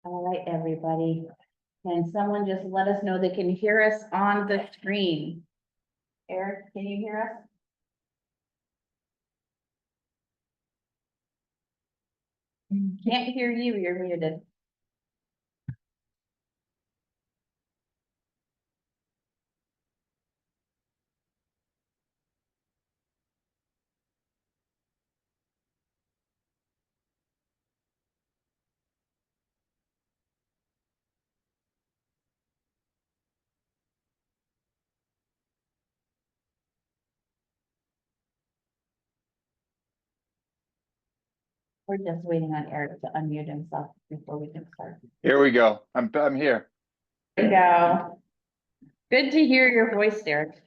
All right, everybody. Can someone just let us know they can hear us on the screen? Eric, can you hear us? Can't hear you, you're muted. We're just waiting on Eric to unmute himself before we can start. Here we go. I'm here. There you go. Good to hear your voice, Eric.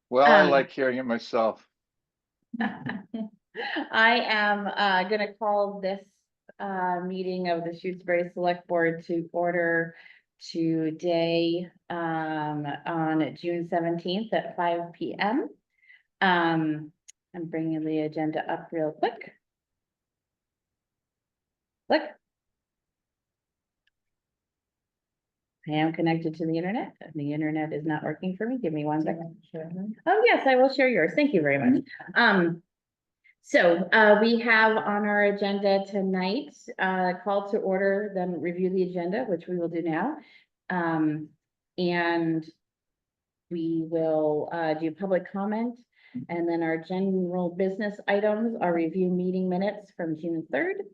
Well, I like hearing it myself. I am gonna call this meeting of the Shutesbury Selectboard to order today on June 17th at 5 p.m. I'm bringing the agenda up real quick. Look. I am connected to the internet. The internet is not working for me. Give me 1 second. Oh, yes, I will share yours. Thank you very much. So we have on our agenda tonight, call to order, then review the agenda, which we will do now. And we will do public comment, and then our general business items are review meeting minutes from June 3rd,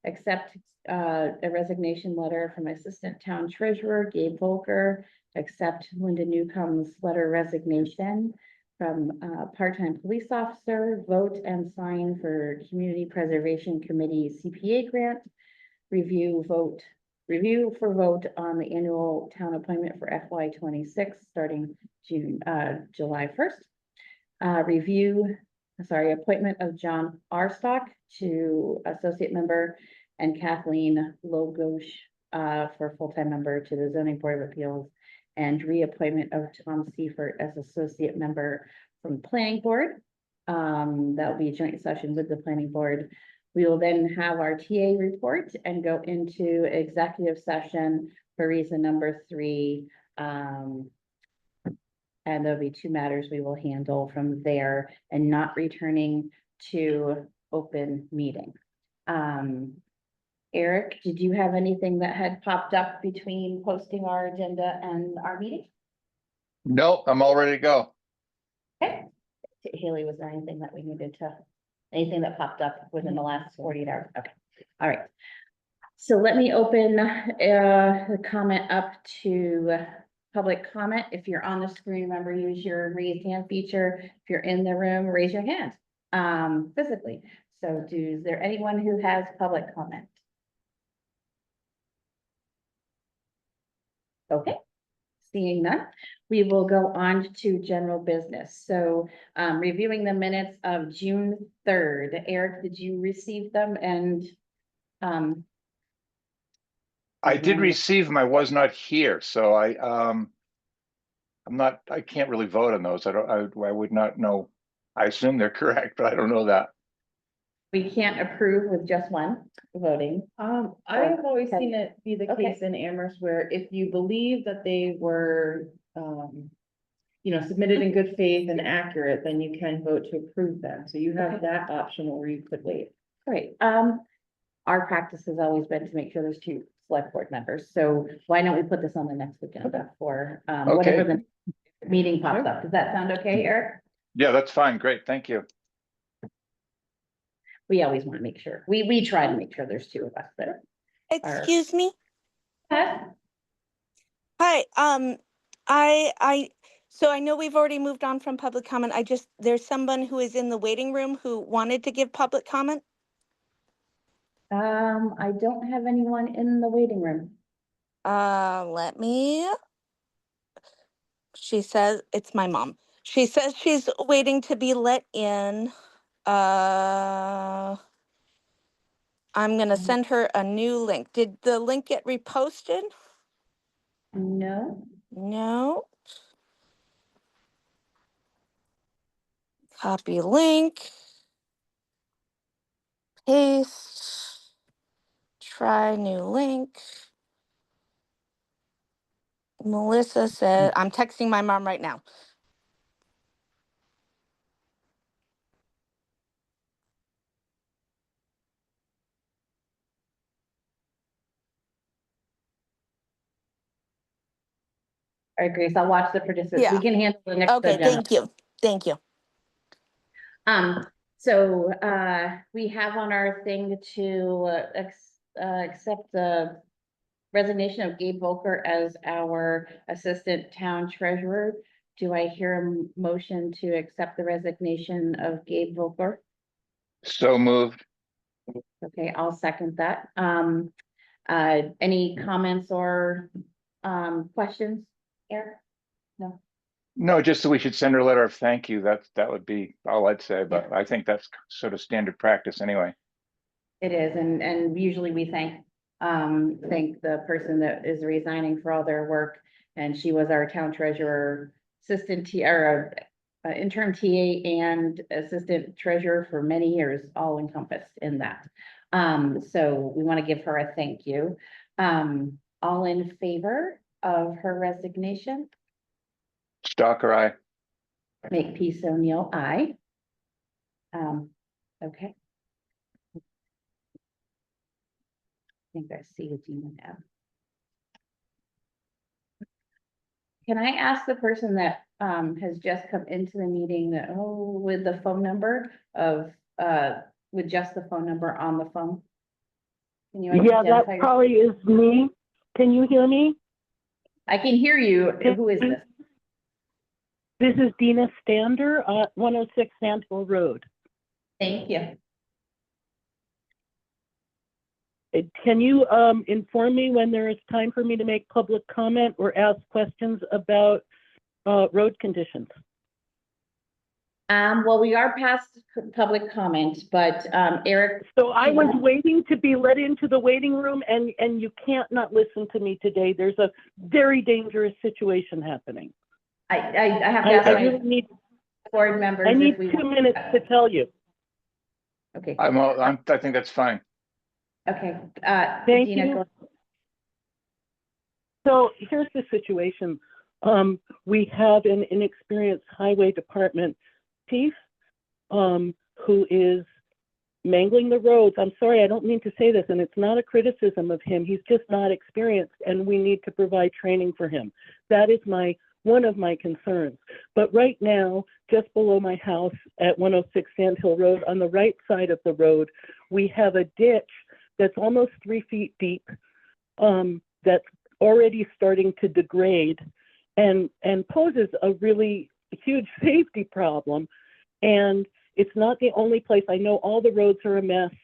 accept a resignation letter from Assistant Town Treasurer Gabe Volker, accept Linda Newcomb's letter of resignation from part-time police officer, vote and sign for Community Preservation Committee CPA grant, review for vote on the annual town appointment for FY 26 starting July 1st. Appointment of John Arstock to associate member and Kathleen Logosh for full-time member to the Zoning Board of Appeals, and reappointment of Tom Seifert as associate member from Planning Board. That'll be a joint session with the Planning Board. We will then have our TA report and go into executive session for reason number 3. And there'll be 2 matters we will handle from there and not returning to open meeting. Eric, did you have anything that had popped up between posting our agenda and our meeting? Nope, I'm all ready to go. Okay. Haley, was there anything that we needed to, anything that popped up within the last 48 hours? Okay, all right. So let me open the comment up to public comment. If you're on the screen, remember, use your raise hand feature. If you're in the room, raise your hand physically. So is there anyone who has public comment? Okay, seeing none, we will go on to general business. So reviewing the minutes of June 3rd. Eric, did you receive them? And I did receive them. I was not here, so I can't really vote on those. I would not know. I assume they're correct, but I don't know that. We can't approve with just one voting. I've always seen it be the case in Amherst where if you believe that they were, submitted in good faith and accurate, then you can vote to approve them. So you have that option where you could wait. Great. Our practice has always been to make sure there's 2 select board members. So why don't we put this on the next agenda for whatever the meeting pops up? Does that sound okay, Eric? Yeah, that's fine. Great. Thank you. We always want to make sure. We try to make sure there's 2 of us there. Excuse me. Yes. Hi. So I know we've already moved on from public comment. There's someone who is in the waiting room who wanted to give public comment. I don't have anyone in the waiting room. She says it's my mom. She says she's waiting to be let in. I'm gonna send her a new link. Did the link get reposted? No. No. Copy link. Paste. Try new link. Melissa said, I'm texting my mom right now. All right, Grace, I'll watch the participants. We Yeah. can handle the next Okay, agenda. thank you. Thank you. So, we have on our thing to, accept the resignation of Gabe Volker as our Assistant Town Treasurer. Do I hear a motion to accept the resignation of Gabe Volker? So moved. Okay, I'll second that. Any comments or, questions? Eric? No? No, just that we should send her a letter of thank you. That would be all I'd say, but I think that's sort of standard practice anyway. It is, and usually we thank the person that is resigning for all their work. And she was our town treasurer, assistant T, or interim TA and assistant treasurer for many years, all encompassed in that. So we want to give her a thank you. All in favor of her resignation? Stalker eye. Make peace O'Neill, aye. Okay. I think I see what you have. Can I ask the person that has just come into the meeting that, with the phone number of, with just the phone number on the phone? Can you Yeah, that identify your- probably is me. Can you hear me? I can hear you. Who is this? This is Dina Stander, 106 Sandhill Road. Thank you. Can you inform me when there is time for me to make public comment or ask questions about road conditions? Well, we are past public comment, but Eric, So I was waiting to be let into the waiting room, and you can't not listen to me today. There's a very dangerous situation happening. I have to I ask my really need, board members I need if we 2 minutes to tell you. Okay, I think that's fine. okay. Thank Dina, you. go- So here's the situation. We have an inexperienced highway department chief who is mangling the roads. I'm sorry, I don't mean to say this, and it's not a criticism of him. He's just not experienced, and we need to provide training for him. That is one of my concerns. But right now, just below my house at 106 Sandhill Road, on the right side of the road, we have a ditch that's almost 3 feet deep, that's already starting to degrade and poses a really huge safety problem. And it's not the only place. I know all the roads are a mess.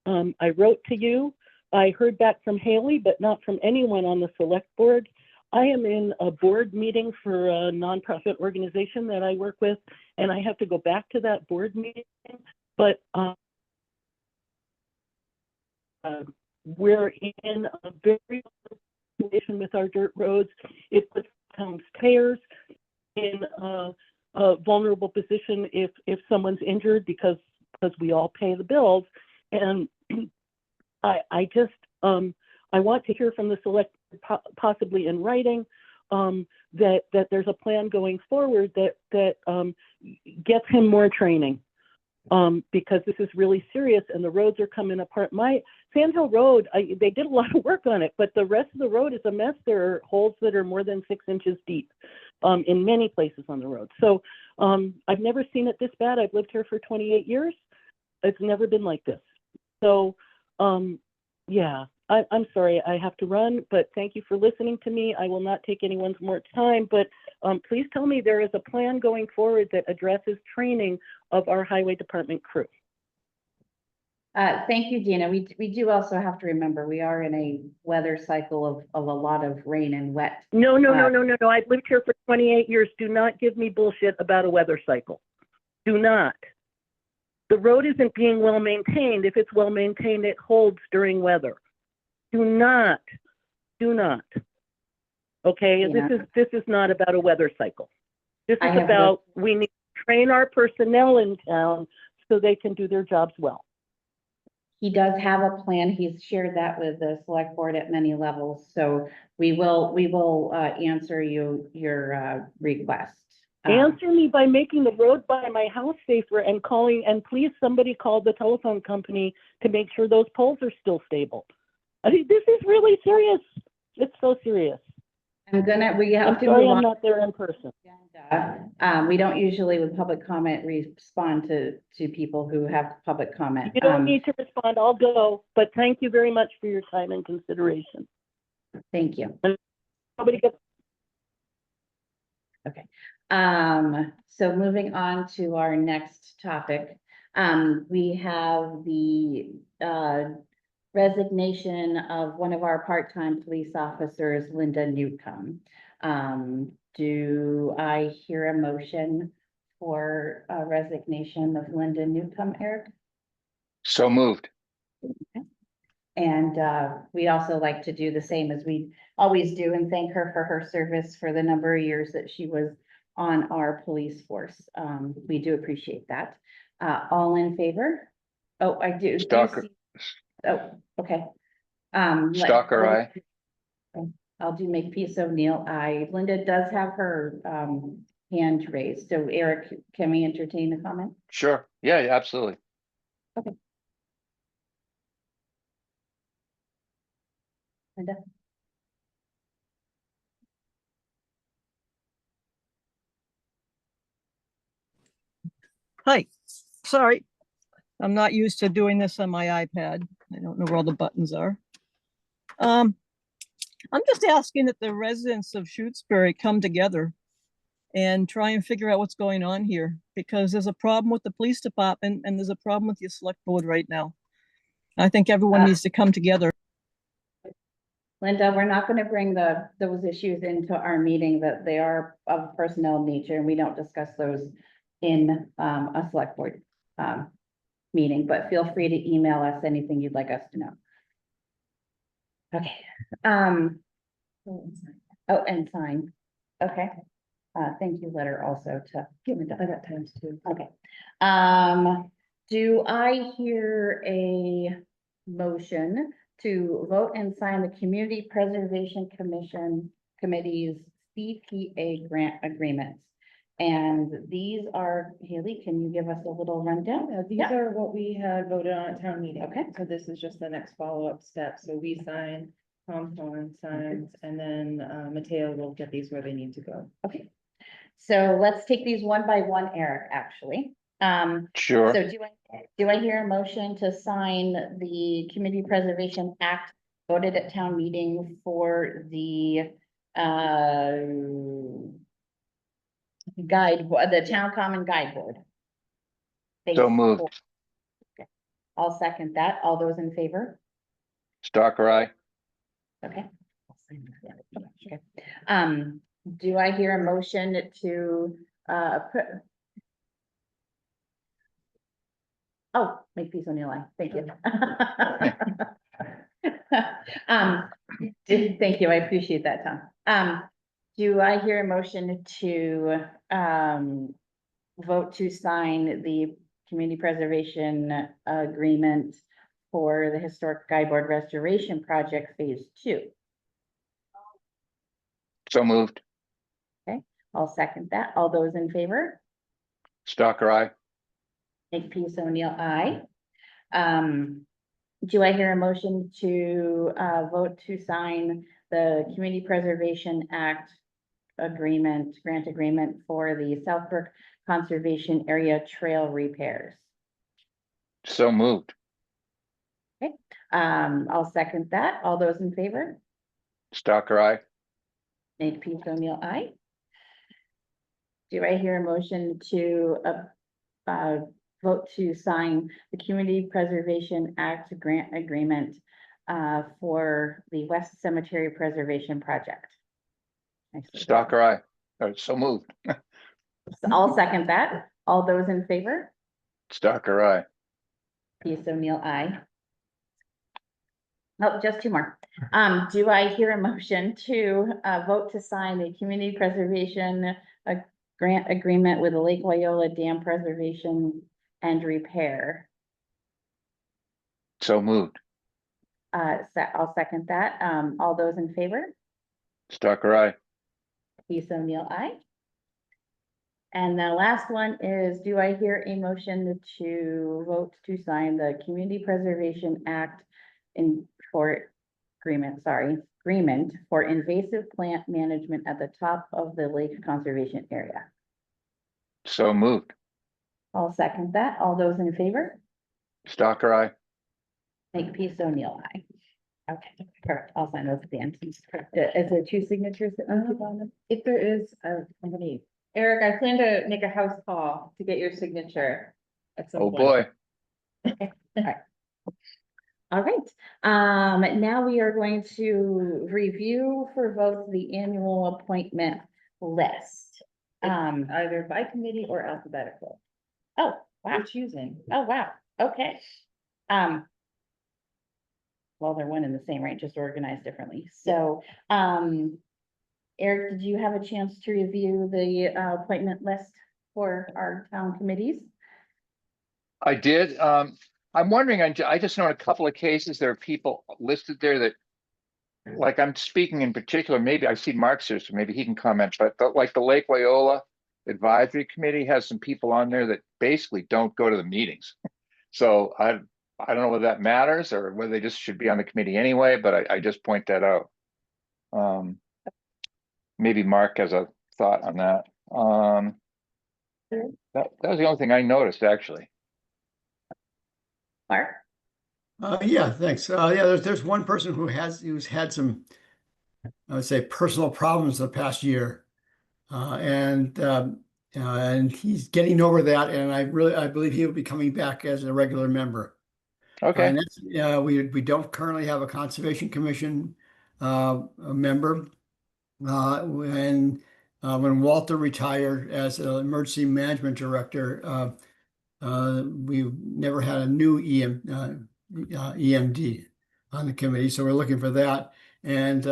I wrote to you. I heard back from Haley, but not from anyone on the select board. I am in a board meeting for a nonprofit organization that I work with, and I have to go back to that board meeting. But we're in a very situation with our dirt roads. It puts taxpayers in a vulnerable position if someone's injured because we all pay the bills. And I just I want to hear from the select, possibly in writing, that there's a plan going forward that gets him more training, because this is really serious and the roads are coming apart. My Sandhill Road, they did a lot of work on it, but the rest of the road is a mess. There are holes that are more than 6 inches deep in many places on the road. So I've never seen it this bad. I've lived here for 28 years. It's never been like this. So yeah, I'm sorry I have to run, but thank you for listening to me. I will not take anyone's more time, but please tell me there is a plan going forward that addresses training of our highway department crew. Thank you, Dina. We do also have to remember, we are in a weather cycle of a lot of rain and wet. No. I've lived here for 28 years. Do not give me bullshit about a weather cycle. Do not. The road isn't being well maintained. If it's well maintained, it holds during weather. Do not. Okay, Yeah. This is not about a weather cycle. This I is have about, we need to train our personnel in town so they can do their jobs well. he does have a plan. He's shared that with the select board at many levels, so we will answer your request. Answer me by making the road by my house safer and calling, and please somebody call the telephone company to make sure those poles are still stable. I mean, this is really serious. It's so serious. We I'm have to sorry move I'm on. not there in person. We don't usually with public comment respond to people who have public comment. You don't need to respond, I'll go, but thank you very much for your time and consideration. Thank you. Nobody gets So moving on to our next topic, we have the resignation of one of our part-time police officers, Linda Newcomb. Do I hear a motion for a resignation of Linda Newcomb, Eric? So moved. And we also like to do the same as we always do and thank her for her service for the number of years that she was on our police force. We do appreciate that. All in favor? Oh, I do. Stalker, Oh, okay. Stalker, aye. I'll do Makepeace O'Neill. Linda does have her hand raised. So Eric, can we entertain the comment? Sure. Yeah, yeah, absolutely. Linda? Hi, sorry. I'm not used to doing this on my iPad. I don't know where all the buttons are. I'm just asking that the residents of Shutesbury come together and try and figure out what's going on here, because there's a problem with the police department and there's a problem with your select board right now. I think everyone needs to come together. Linda, we're not going to bring those issues into our meeting, that they are of personnel nature, and we don't discuss those in a select board meeting, but feel free to email us anything you'd like us to know. Okay. Oh, and sign. Okay. Thank you, letter also to give me that times too. Okay. Do I hear a motion to vote and sign the Community Preservation Committee's CPA grant agreements? And these are, Haley, can you give us a little rundown? These are what we had voted on at town meeting. Okay. So this is just the next follow-up step. So we sign, Tom signs, and then Mateo will get these where they need to go. Okay. So let's take these one by one, Eric, actually. Sure. So do I hear a motion to sign the Community Preservation Act voted at town meeting for the the Town Common Guide Board? So moved. Okay. I'll second that. All those in favor? Stalker, aye. Okay. Okay. Do I hear a motion to Makepeace O'Neill, aye. Thank you. Thank you. I appreciate that, Tom. Do I hear a motion to vote to sign the community preservation agreement for the Historic Guideboard Restoration Project Phase 2? So moved. I'll second that. All those in favor? Stalker, aye. Makepeace O'Neill, aye. Do I hear a motion to vote to sign the Community Preservation Act grant agreement for the Southbrook Conservation Area Trail repairs? So moved. Okay, I'll second that. All those in favor? Stalker, aye. Makepeace O'Neill, aye. Do I hear a motion to vote to sign the Community Preservation Act grant agreement for the West Cemetery Preservation Project? Stalker, aye. So moved. I'll second that. All those in favor? Stalker, aye. Makepeace O'Neill, aye. Oh, just two more. Do I hear a motion to vote to sign the Community Preservation grant agreement with the Lake Wyola Dam Preservation and Repair? So moved. I'll second that. All those in favor? Stalker, aye. Lisa O'Neill, aye. And the last one is, do I hear a motion to vote to sign the Community Preservation Act agreement for invasive plant management at the top of the lake conservation area? So moved. I'll second that. All those in favor? Stalker, aye. Makepeace O'Neill, aye. Okay, perfect. I'll sign those at the end. Is there two signatures that need to go on them? If there is, I'm gonna, Eric, I plan to make a house call to get your signature at some Oh, point. boy. All right, now we are going to review for vote the annual appointment list. Either by committee or alphabetical. Oh, wow. We're choosing. Oh, wow. Okay. Well, they're one and the same, right? Just organized differently. So, Eric, did you have a chance to review the appointment list for our town committees? I did. I'm wondering, I just know in a couple of cases, there are people listed there that, like, I'm speaking in particular, maybe I see Mark's here, so maybe he can comment, but like the Lake Loyola Advisory Committee has some people on there that basically don't go to the meetings. So I don't know whether that matters or whether they just should be on the committee anyway, but I just point that out. Maybe Mark has a thought on that. That was the only thing I noticed, actually. Mark? Yeah, thanks. Yeah, there's one person who's had some, I would say, personal problems the past year. And he's getting over that, and I believe he'll be coming back as a regular member. Okay, And that's, we don't currently have a Conservation Commission a member. When Walter retired as an emergency management director, we never had a new EMD on the committee, so we're looking for that. And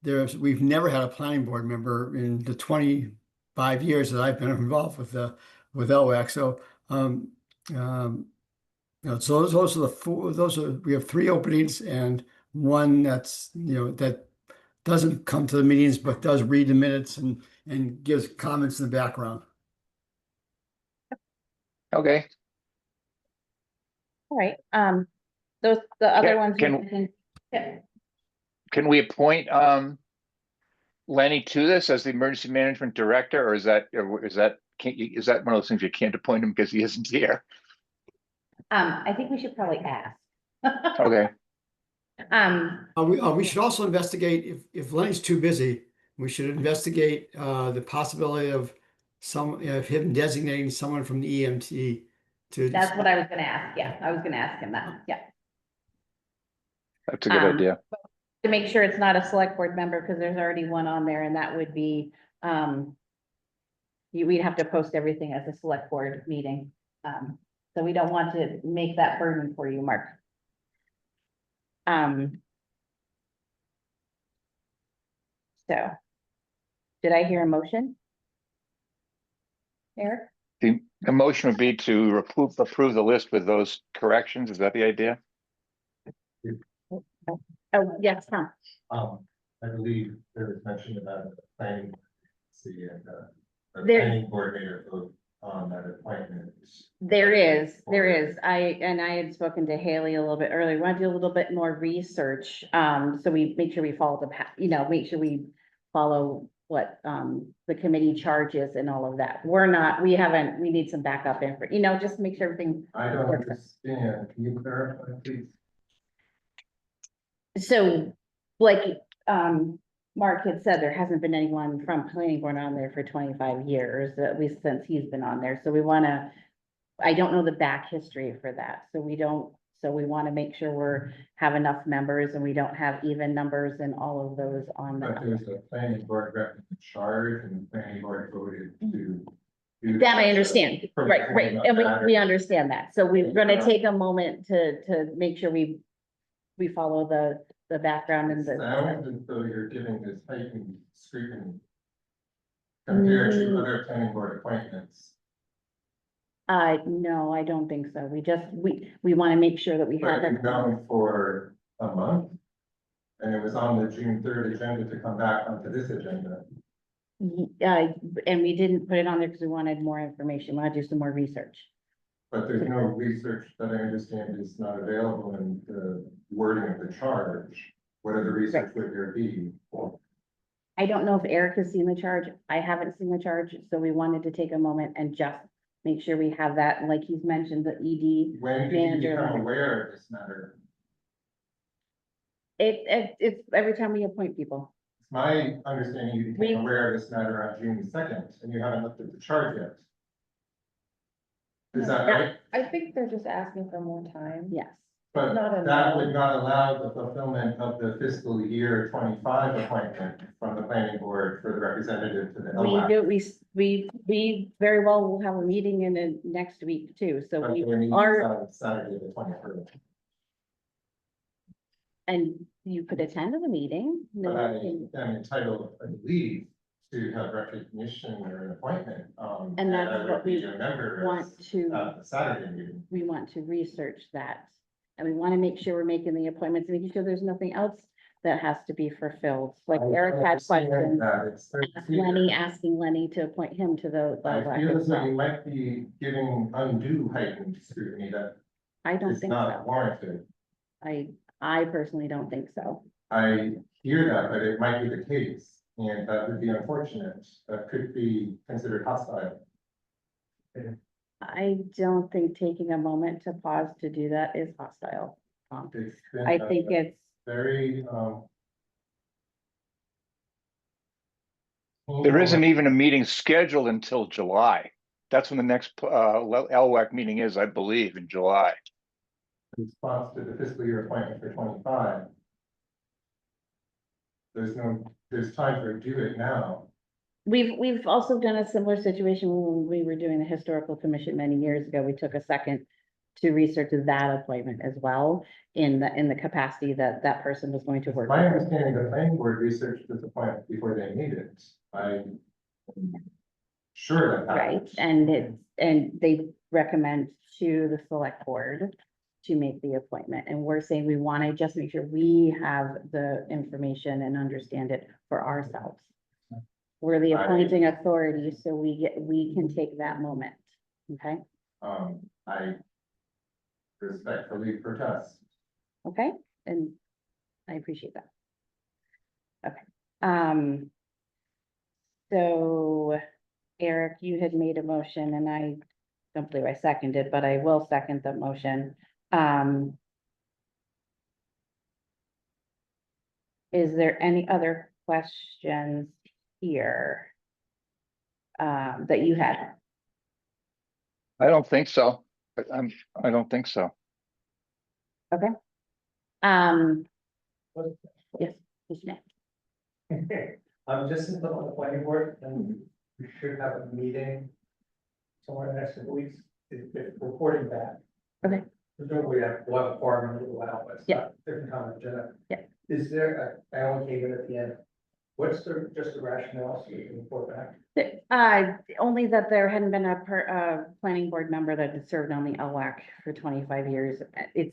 we've never had a planning board member in the 25 years that I've been involved with LWAC. So so those are the four. We have 3 openings and one that's that doesn't come to the meetings but does read the minutes and gives comments in the background. okay. All right, the other ones. Yeah. Can we appoint Lenny to this as the emergency management director, or is that one of those things you can't appoint him because he isn't here? I think we should probably ask. Okay, We should also investigate if Lenny's too busy. We should investigate the possibility of him designating someone from the EMT to. That's what I was gonna ask. Yeah, I was gonna ask him that. Yeah. that's a good idea. To make sure it's not a select board member, because there's already one on there, and that would be, we'd have to post everything as a select board meeting. So we don't want to make that burden for you, Mark. So, did I hear a motion? Eric? The motion would be to approve the list with those corrections. Is that the idea? Oh, yes, Tom. I believe there was mention about the planning, and the There- planning coordinator vote on that appointment. There is. I had spoken to Haley a little bit earlier. We want to do a little bit more research. So we make sure we follow make sure we follow what, the committee charges and all of that. We need some backup info, just make sure everything. I don't understand. Can you clarify, please? So, like, Mark had said, there hasn't been anyone from planning board on there for 25 years, at least since he's been on there. So we wanna, I don't know the back history for that. So we wanna make sure have enough members and we don't have even numbers and all of those on But that. there's a planning board rep in charge and the planning board voted to. do That I understand, For right, and that. we understand that. So we're gonna take a moment to make sure we follow the background and the. Sounds as though you're giving this heightened scrutiny compared to other planning board appointments. No, I don't think so. We want to make sure that we have But it. you've known for a month. And it was on the June 3rd agenda to come back onto this agenda. And we didn't put it on there because we wanted more information. We want to do some more research. But there's no research that I understand is not available in the wording of the charge. What other research would there be? I don't know if Eric has seen the charge. I haven't seen the charge, so we wanted to take a moment and just make sure we have that. And like he's mentioned, the ED. When did you manager become letter. aware of this matter? It's every time we appoint people. It's my understanding you We- became aware of this matter on June 2nd, and you haven't looked at the charge yet. Is that Yeah. right? I think they're just asking for more time. Yes. But not a that no. would not allow the fulfillment of the fiscal year 25 appointment from the planning board for the representative to the We LWAC. do, we very well will have a meeting in the next week too, so But we their meeting's are, on Saturday, the 23rd. and you could attend the meeting. But I am entitled, I believe, to have recognition or an appointment. And that's I would what we be a member want to, at the Saturday meeting. we want to research that. And we want to make sure we're making the appointments, making sure there's nothing else that has to be fulfilled. Like I Eric had understand questions. that it's very clear. Lenny, asking Lenny to appoint him to the. I feel as though you might be giving undue heightened scrutiny that I don't is think not so. warranted. I personally don't think so. I hear that, but it might be the case, and that would be unfortunate. That could be considered hostile. I don't think taking a moment to pause to do that is hostile. It's been I a think it's, very, There isn't even a meeting scheduled until July. That's when the next LWAC meeting is, I believe, in July. response to the fiscal year appointment for 25. There's time to do it now. we've also done a similar situation when we were doing the historical commission many years ago. We took a second to research that appointment as well in the capacity that that person was going to work. My understanding, the planning board researched this appointment before they made it. I'm sure that Right, happened. and they recommend to the select board to make the appointment, and we're saying we want to just make sure we have the information and understand it for ourselves. We're the appointing authority, so we can take that moment, okay? I respectfully protest. Okay, and I appreciate that. Okay, so Eric, you had made a motion and I don't believe I seconded, but I will second the motion. Is there any other questions here? That you had? I don't think so. But I don't think so. Okay. Yes, yes, ma'am. I'm just in the planning board and we should have a meeting somewhere in the next couple weeks, if reporting back. Okay. Presumably we'll have a forum and we'll allow, but it's Yeah. not different kind of agenda. Yeah. Is there, I only came in at the end, what's just the rationale so you can report back? Only that there hadn't been a planning board member that had served on the LWAC for 25 years.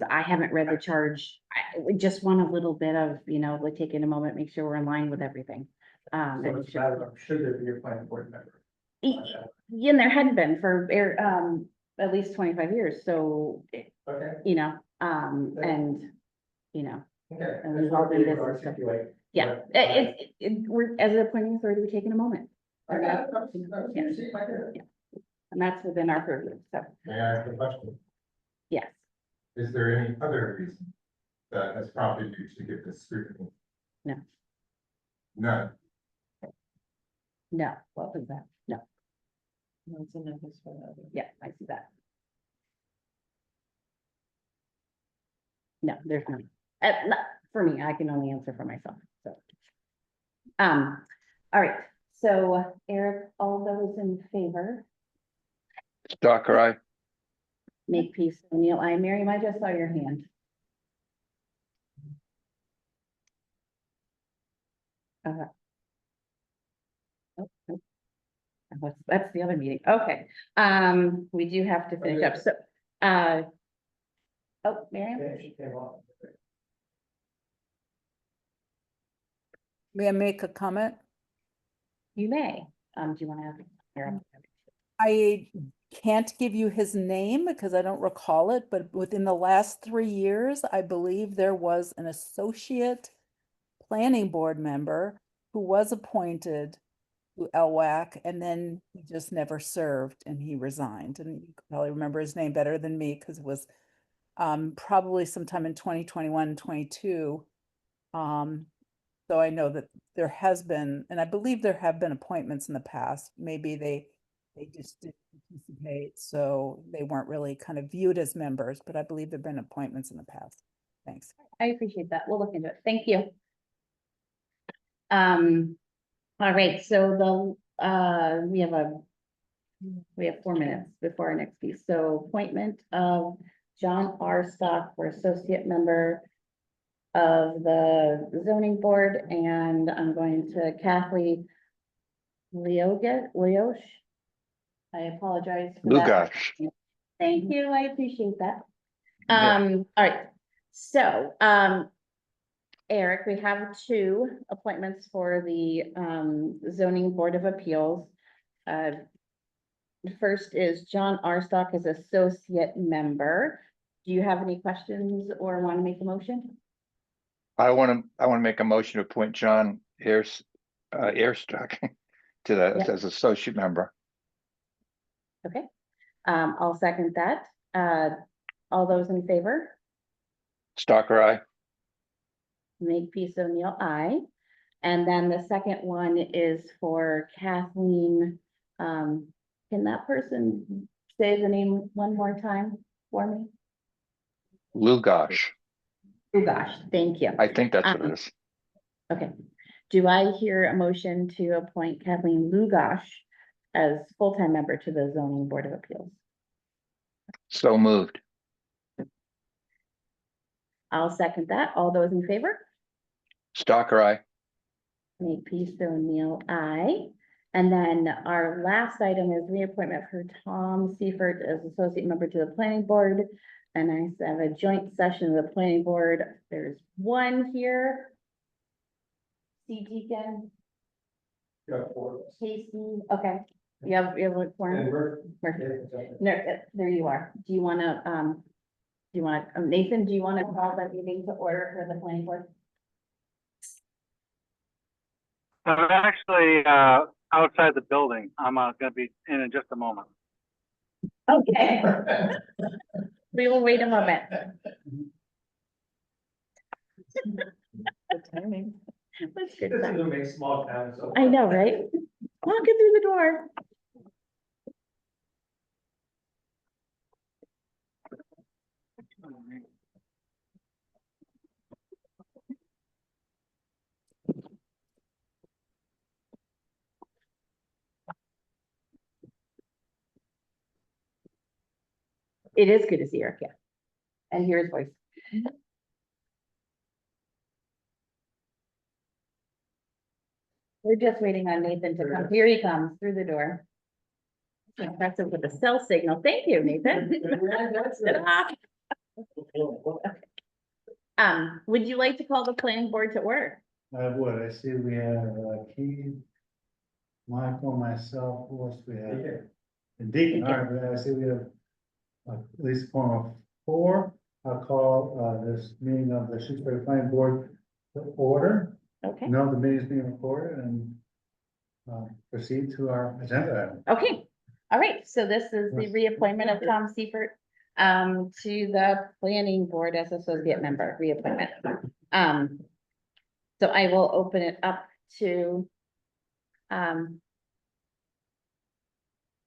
I haven't read the charge. We just want a little bit of, like taking a moment, make sure we're in line with everything. So And it's a matter of, should there be a planning board member? yeah, and there hadn't been for, at least 25 years, so, Okay, and, okay. And I we've just all want to been be able to busy, so- articulate yeah, we're, as an appointing authority, we're taking a moment. I got it. Yeah. You see, I get it. And that's within our purview, so, May I ask a question? yes. Is there any other reason that has prompted you to give this scrutiny? No. None. No, what was that? No, No, it's a notice for the other. yeah, I see that. No, there's none. For me, I can only answer for myself, so. All right, so Eric, all those in favor, Docker, I. make peace, O'Neill, I, Miriam, I just saw your hand. Oh, oh. That's the other meeting. Okay. We do have to finish up. So, oh, Miriam? Yeah, she came on. May I make a comment? You may. Do you want to? I can't give you his name because I don't recall it, but within the last 3 years, I believe there was an associate planning board member who was appointed to LWAC and then he just never served and he resigned. And you could probably remember his name better than me because it was probably sometime in 2021, 22. So I know that there has been, and I believe there have been appointments in the past. Maybe they just didn't participate, so they weren't really kind of viewed as members, but I believe there've been appointments in the past. Thanks. I appreciate that. We'll look into it. Thank you. All right, so we have 4 minutes before our next piece. So appointment of John R. Stock for associate member of the zoning board, and I'm going to Kathleen Leosh. I apologize for that. Lugash. Thank you, I appreciate that. Yeah. All right, so, Eric, we have 2 appointments for the, zoning board of appeals. The first is John Arstock as associate member. Do you have any questions or want to make a motion? I want to make a motion to appoint John Airstock to that Yep. as associate member. Okay, I'll second that. All those in favor? Stalker, aye. Makepeace O'Neill, aye. And then the second one is for Kathleen. Can that person say the name one more time for me? Lugash. Oh gosh, thank you. I think that's what it is. Okay. Do I hear a motion to appoint Kathleen Lugash as full-time member to the zoning board of appeals? So moved. I'll second that. All those in favor? Stalker, aye. Makepeace O'Neill, aye. And then our last item is reappointment for Tom Seifert as associate member to the planning board. And I have a joint session of the planning board. There's one here. C. Deacon, Got 4. Casey, okay. You have a form? And we're. No, there you are. Do you wanna, Nathan, do you wanna call that meeting to order for the planning board? I'm actually outside the building. I'm gonna be in just a moment. Okay. We will wait a moment. Good timing. That's good. This is a big small town, so. I know, right? Walking through the door. It is good to see Eric, yeah. And hear his voice. We're just waiting on Nathan to come. Here he comes through the door. Impressive with the cell signal. Thank you, Nathan. Would you like to call the planning board to order? I would. I see we have Keith, Michael, myself, who else we have? And Deacon. All right, I see we have at least a quorum of 4. I'll call this meeting of the Shutesbury Planning Board to order. Okay, No, the meeting is being recorded and proceed to our agenda item. okay. All right, so this is the reappointment of Tom Seifert to the planning board as associate member reappointment. So I will open it up to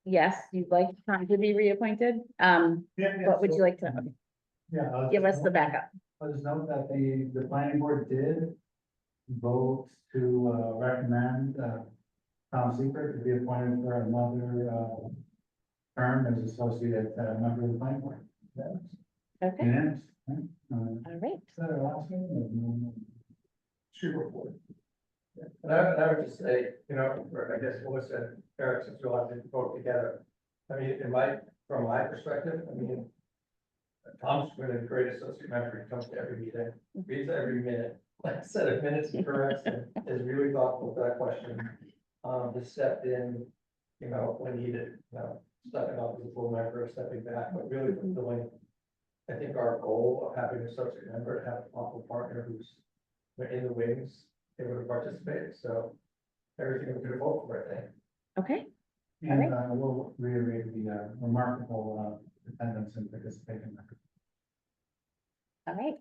yes, you'd like Tom to be reappointed. What would you like to Yeah. give us the backup? I'll just note that the planning board did vote to recommend Tom Seifert to be appointed for another term as associate member of the planning board. Okay, Unanimous, right? all right. Is that our last meeting or no? Shoot report. And I would just say, you know, or I guess Melissa and Eric, since we all have to vote together. I mean, from my perspective, I mean, Tom's been a great associate member. He comes to every meeting, reads every minute. Like I said, if minutes and corrects and is really thoughtful with that question. Has stepped in, you know, when needed, you know, stepping up as a full member, stepping back, but really fulfilling. I think our goal of having an associate member, to have a thoughtful partner who's in the wings, able to participate, so everything we could vote for, I think. Okay, And we'll reiterate the remarkable attendance and participation. all right.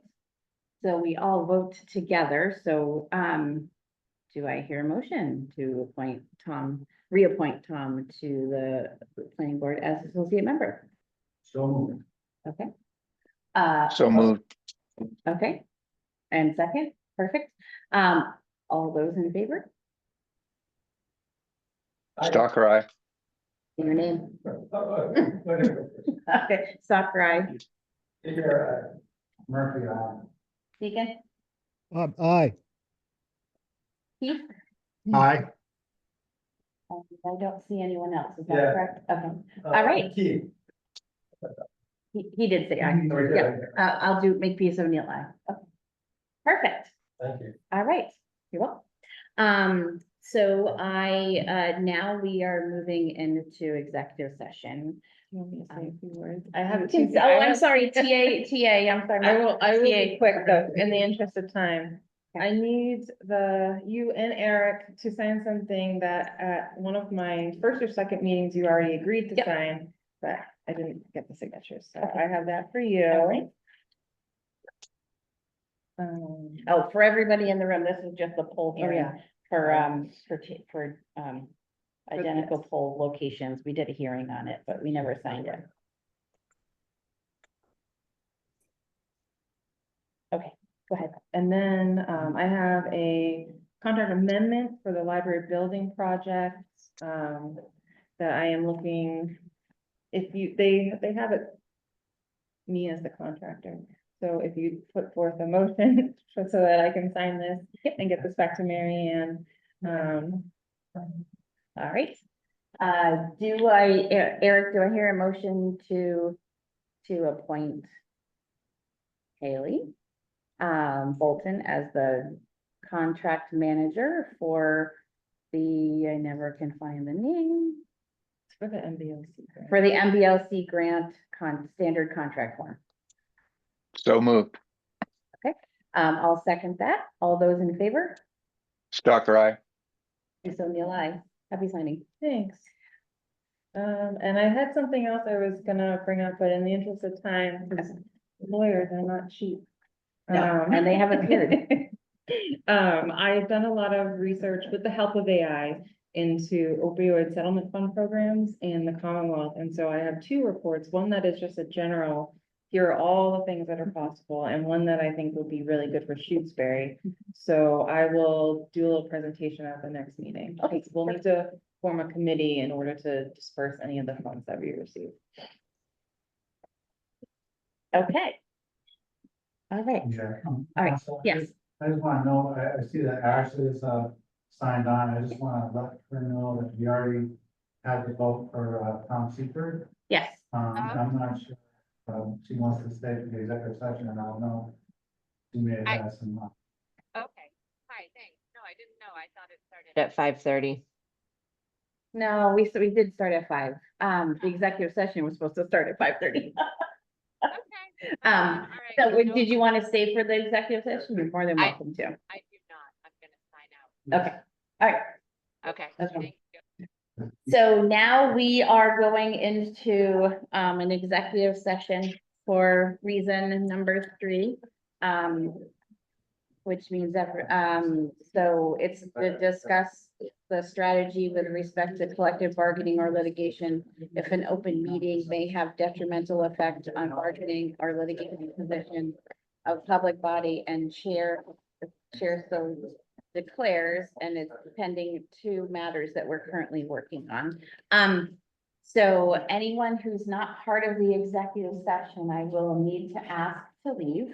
So we all vote together, so, do I hear a motion to reappoint Tom to the planning board as associate member? So Okay. So moved. Okay, and second, perfect. All those in favor? Stalker eye. Your name? Whatever. Okay, Stocker, aye. Here, Murphy, Deacon? Aye. Keith? Aye. And I don't see anyone else, is that Yeah. correct? Okay, all right. Keith. He did say aye. Yeah, I'll make peace O'Neill aye. Okay. Perfect. Thank you. All right, you're welcome. So now we are moving into executive session. You want me to say a few words? I have Oh, two. I'm sorry, TA, I'm sorry. I will be TA. quick though, in the interest of time. Okay. I need you and Eric to sign something that at one of my first or second meetings, you already agreed to Yep. sign, but I didn't get the signatures, so Okay. I have that for All you. right. Um, Oh, for everybody in the room, this is just the poll hearing yeah. for identical poll locations. We did a hearing on it, but we never signed it. Okay, go ahead. And then I have a contract amendment for the library building project. That I am looking, they have it. Me as the contractor, so if you put forth a motion so that I can sign this and get this back to Mary Ann. All right. Eric, do I hear a motion to appoint Haley Bolton as the contract manager for I never can find the name, It's for the MBOC. grant. for the MBLC grant standard contract form. So moved. I'll second that. All those in favor? Stalker eye. Ms. O'Neill, aye. Happy signing. Thanks. And I had something else I was gonna bring up, but in the interest of time, because lawyers are not cheap. No, and they haven't appeared. I've done a lot of research with the help of AI into opioid settlement fund programs in the Commonwealth. And so I have two reports, one that is just a general, here are all the things that are possible, and one that I think would be really good for Shutesbury. So I will do a little presentation at the next meeting. Okay. Because we'll need to form a committee in order to disperse any of the funds that we receive. Okay. All right. Yeah. All right, yes. I just wanna know, I see that Ashley is signed on, I just wanna let her know that we already had the vote for Tom Seifert. Yes. I'm not sure, she wants to stay for the executive session, and I'll know. She may have had some. Okay, hi, thanks. No, I didn't know. I thought it started at 5:30. No, we did start at 5. The executive session was supposed to start at 5:30. Okay. Um, All right, So no, did you want to stay for the executive session? You're more than welcome to. I do not. I'm gonna sign Okay, all right. out. Okay, That's fine. thank you. So now we are going into an executive session for reason number 3. Which means that, so it's to discuss the strategy with respect to collective bargaining or litigation. If an open meeting may have detrimental effect on bargaining or litigating position of public body, and chair so declares, and it's pending 2 matters that we're currently working on. So anyone who's not part of the executive session, I will need to ask to leave.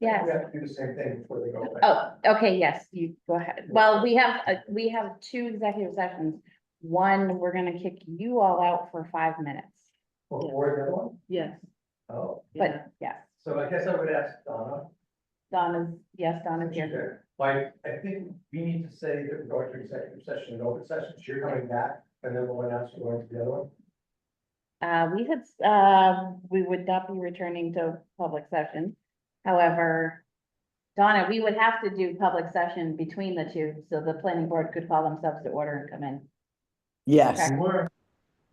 Yes. We have to do the same thing before they go away. Oh, okay, yes, you go ahead. Well, we have two executive sessions. One, we're gonna kick you all out for 5 minutes, Before the other one? Yes. Oh, but yes, so I guess I would ask Donna. Donna's here. Like, I think we need to say that we're going to executive session and open session, so you're coming back, and then we'll announce we're going to the other one. We would not be returning to public session. However, Donna, we would have to do public session between the two, so the planning board could call themselves to order and come in. Yes, Okay.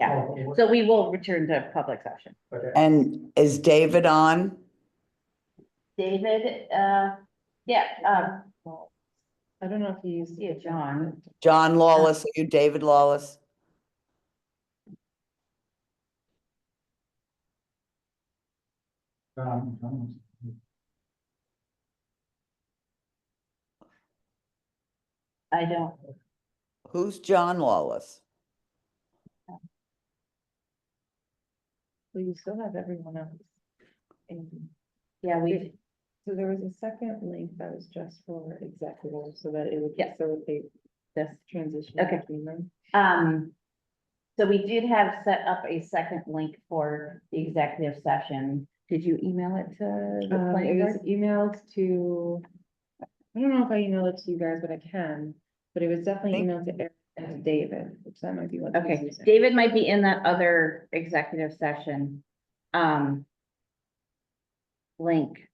Yeah, so we will return to public session. Okay. and is David on? David, I don't know if you see it, John. John Lawless, are you David Lawless? I don't, Who's John Lawless? Well, you still have everyone else. And yeah, we, so there was a second link that was just for executive, so that it would Yes. facilitate this, transition Okay. between them. So we did have set up a second link for the executive session. Did you email it to the It planning was board? emailed to, I don't know if I emailed it to you guys, but I can, but it was definitely Thank- emailed to Eric and to David, which that might be what. he's Okay, using. David might be in that other executive session. Link.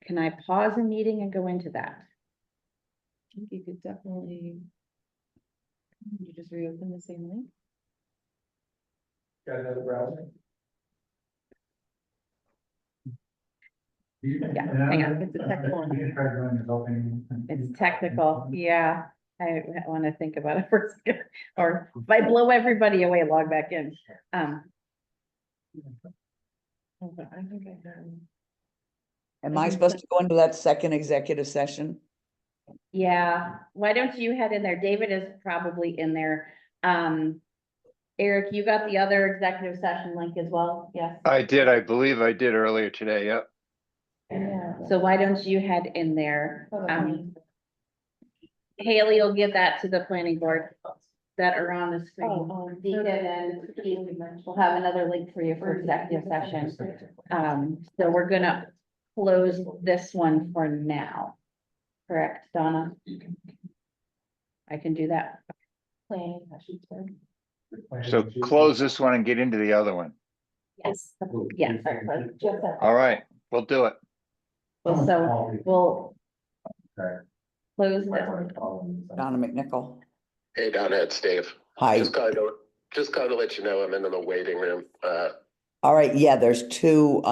Can I pause a meeting and go into that? I think you could definitely. You just reopen the same link? Got another browser? Yeah, hang on. It's a technical one. It's technical, yeah. I want to think about it for a second, or if I blow everybody away, log back in. Okay, I think I can. Am I supposed to go into that second executive session? Yeah, why don't you head in there? David is probably in there. Eric, you got the other executive session link as well? Yes. I believe I did earlier today, yep. Yeah. So why don't you head in there? Haley will give that to the planning board that are on the screen. Deacon and Keith will have another link for you for executive session. So we're gonna close this one for now. Correct, Donna? I can do that. Planning, So close this one and get into the other one. yes, yes. All right, we'll do it. So we'll close this. Donna McNichol. Hey, Donna, it's Dave. Hi. Just kind of let you know I'm in the waiting room. All right, yeah, there's two